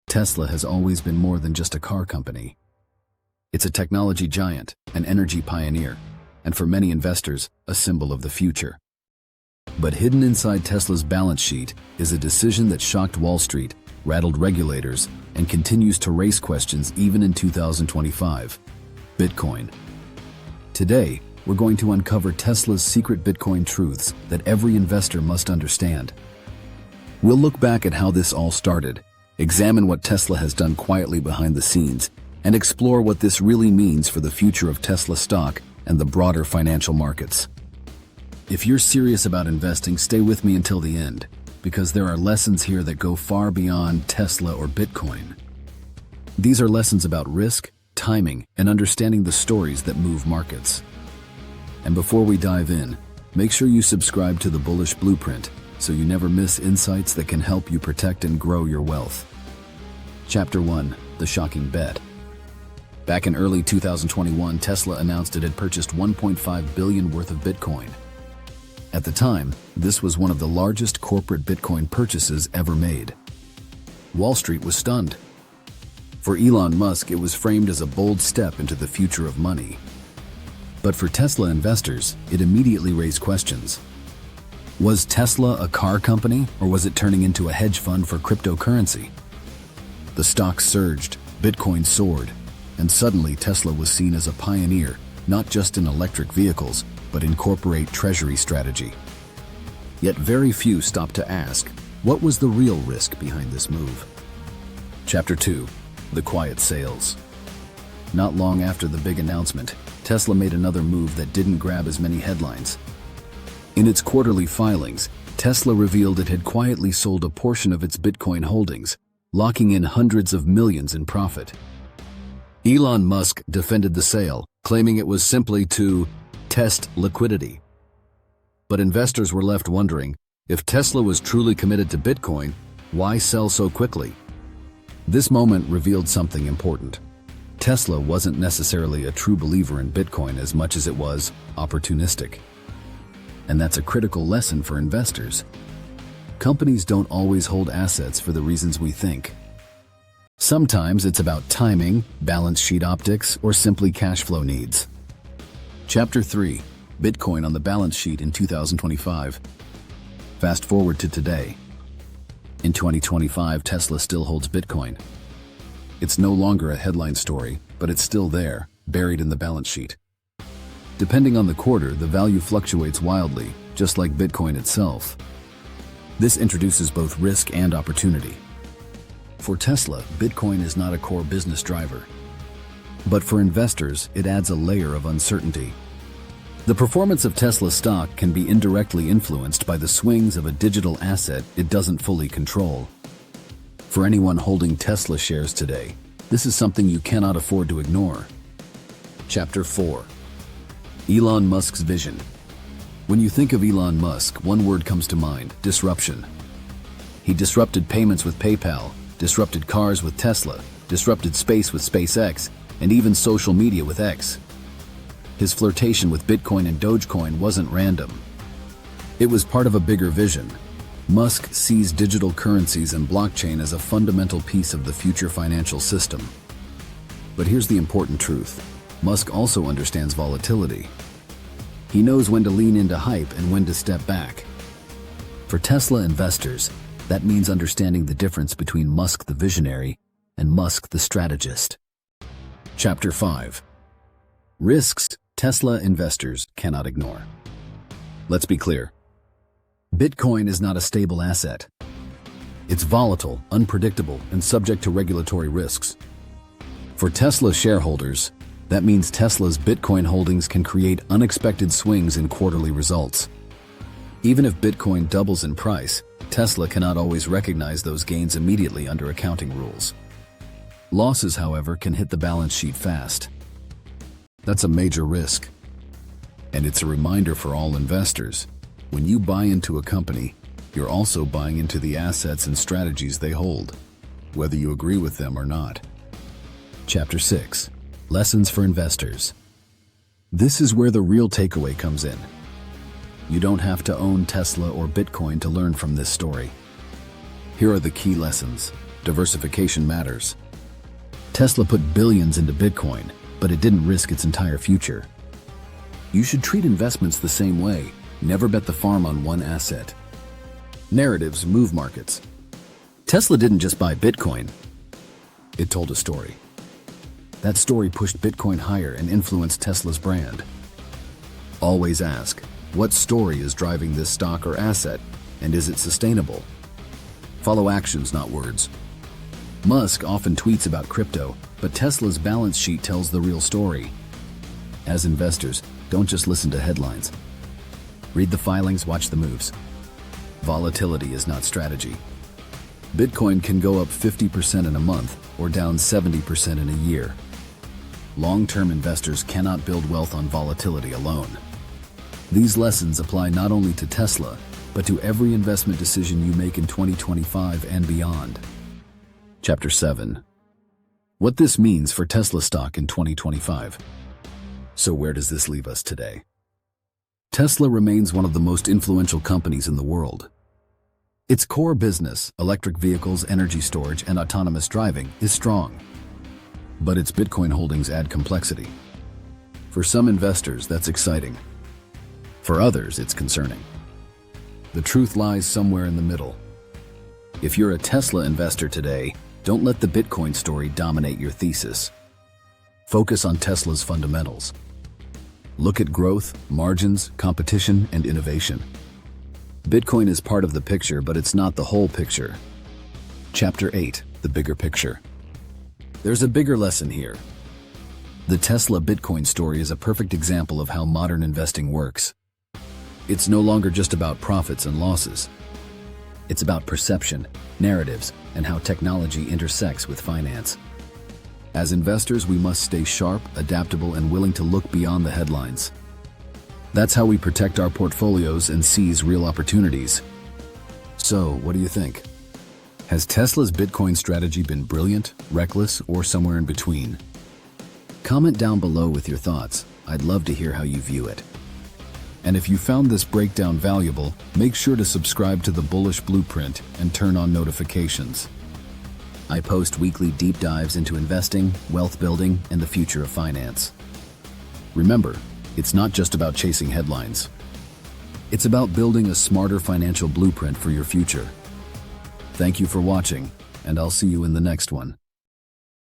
Tesla has always been more than just a car company. It's a technology giant, an energy pioneer, and for many investors, a symbol of the future. But hidden inside Tesla's balance sheet is a decision that shocked Wall Street, rattled regulators, and continues to raise questions even in 2025: Bitcoin. Today, we're going to uncover Tesla's secret Bitcoin truths that every investor must understand. We'll look back at how this all started, examine what Tesla has done quietly behind the scenes, and explore what this really means for the future of Tesla stock and the broader financial markets. If you're serious about investing, stay with me until the end, because there are lessons here that go far beyond Tesla or Bitcoin. These are lessons about risk, timing, and understanding the stories that move markets. And before we dive in, make sure you subscribe to the Bullish Blueprint so you never miss insights that can help you protect and grow your wealth. Chapter 1: The Shocking Bet. Back in early 2021, Tesla announced it had purchased $1.5 billion worth of Bitcoin. At the time, this was one of the largest corporate Bitcoin purchases ever made. Wall Street was stunned. For Elon Musk, it was framed as a bold step into the future of money. But for Tesla investors, it immediately raised questions. Was Tesla a car company, or was it turning into a hedge fund for cryptocurrency? The stock surged, Bitcoin soared, and suddenly Tesla was seen as a pioneer, not just in electric vehicles, but in corporate treasury strategy. Yet very few stopped to ask, what was the real risk behind this move? Chapter 2: The Quiet Sales. Not long after the big announcement, Tesla made another move that didn't grab as many headlines. In its quarterly filings, Tesla revealed it had quietly sold a portion of its Bitcoin holdings, locking in hundreds of millions in profit. Elon Musk defended the sale, claiming it was simply to test liquidity. But investors were left wondering, if Tesla was truly committed to Bitcoin, why sell so quickly? This moment revealed something important. Tesla wasn't necessarily a true believer in Bitcoin as much as it was opportunistic. And that's a critical lesson for investors. Companies don't always hold assets for the reasons we think. Sometimes it's about timing, balance sheet optics, or simply cash flow needs. Chapter 3: Bitcoin on the balance sheet in 2025. Fast forward to today. In 2025, Tesla still holds Bitcoin. It's no longer a headline story, but it's still there, buried in the balance sheet. Depending on the quarter, the value fluctuates wildly, just like Bitcoin itself. This introduces both risk and opportunity. For Tesla, Bitcoin is not a core business driver. But for investors, it adds a layer of uncertainty. The performance of Tesla stock can be indirectly influenced by the swings of a digital asset it doesn't fully control. For anyone holding Tesla shares today, this is something you cannot afford to ignore. Chapter 4: Elon Musk's Vision. When you think of Elon Musk, one word comes to mind: disruption. He disrupted payments with PayPal, disrupted cars with Tesla, disrupted space with SpaceX, and even social media with X. His flirtation with Bitcoin and Dogecoin wasn't random. It was part of a bigger vision. Musk sees digital currencies and blockchain as a fundamental piece of the future financial system. But here's the important truth: Musk also understands volatility. He knows when to lean into hype and when to step back. For Tesla investors, that means understanding the difference between Musk the visionary and Musk the strategist. Chapter 5: Risks Tesla investors cannot ignore. Let's be clear. Bitcoin is not a stable asset. It's volatile, unpredictable, and subject to regulatory risks. For Tesla shareholders, that means Tesla's Bitcoin holdings can create unexpected swings in quarterly results. Even if Bitcoin doubles in price, Tesla cannot always recognize those gains immediately under accounting rules. Losses, however, can hit the balance sheet fast. That's a major risk. And it's a reminder for all investors: when you buy into a company, you're also buying into the assets and strategies they hold, whether you agree with them or not. Chapter 6: Lessons for Investors. This is where the real takeaway comes in. You don't have to own Tesla or Bitcoin to learn from this story. Here are the key lessons. diversification matters. Tesla put billions into Bitcoin, but it didn't risk its entire future. You should treat investments the same way. Never bet the farm on one asset. Narratives move markets. Tesla didn't just buy Bitcoin. It told a story. That story pushed Bitcoin higher and influenced Tesla's brand. Always ask, what story is driving this stock or asset, and is it sustainable? Follow actions, not words. Musk often tweets about crypto, but Tesla's balance sheet tells the real story. As investors, don't just listen to headlines. Read the filings, watch the moves. Volatility is not strategy. Bitcoin can go up 50% in a month or down 70% in a year. Long-term investors cannot build wealth on volatility alone. These lessons apply not only to Tesla, but to every investment decision you make in 2025 and beyond. Chapter 7. What this means for Tesla stock in 2025. So where does this leave us today? Tesla remains one of the most influential companies in the world. Its core business, electric vehicles, energy storage, and autonomous driving, is strong. But its Bitcoin holdings add complexity. For some investors, that's exciting. For others, it's concerning. The truth lies somewhere in the middle. If you're a Tesla investor today, don't let the Bitcoin story dominate your thesis. Focus on Tesla's fundamentals. Look at growth, margins, competition, and innovation. Bitcoin is part of the picture, but it's not the whole picture. Chapter 8, the bigger picture. There's a bigger lesson here. The Tesla Bitcoin story is a perfect example of how modern investing works. It's no longer just about profits and losses. It's about perception, narratives, and how technology intersects with finance. As investors, we must stay sharp, adaptable, and willing to look beyond the headlines. That's how we protect our portfolios and seize real opportunities. So, what do you think? Has Tesla's Bitcoin strategy been brilliant, reckless, or somewhere in between? Comment down below with your thoughts. I'd love to hear how you view it. And if you found this breakdown valuable, make sure to subscribe to the Bullish Blueprint and turn on notifications. I post weekly deep dives into investing, wealth building, and the future of finance. Remember, it's not just about chasing headlines. It's about building a smarter financial blueprint for your future. Thank you for watching, and I'll see you in the next one.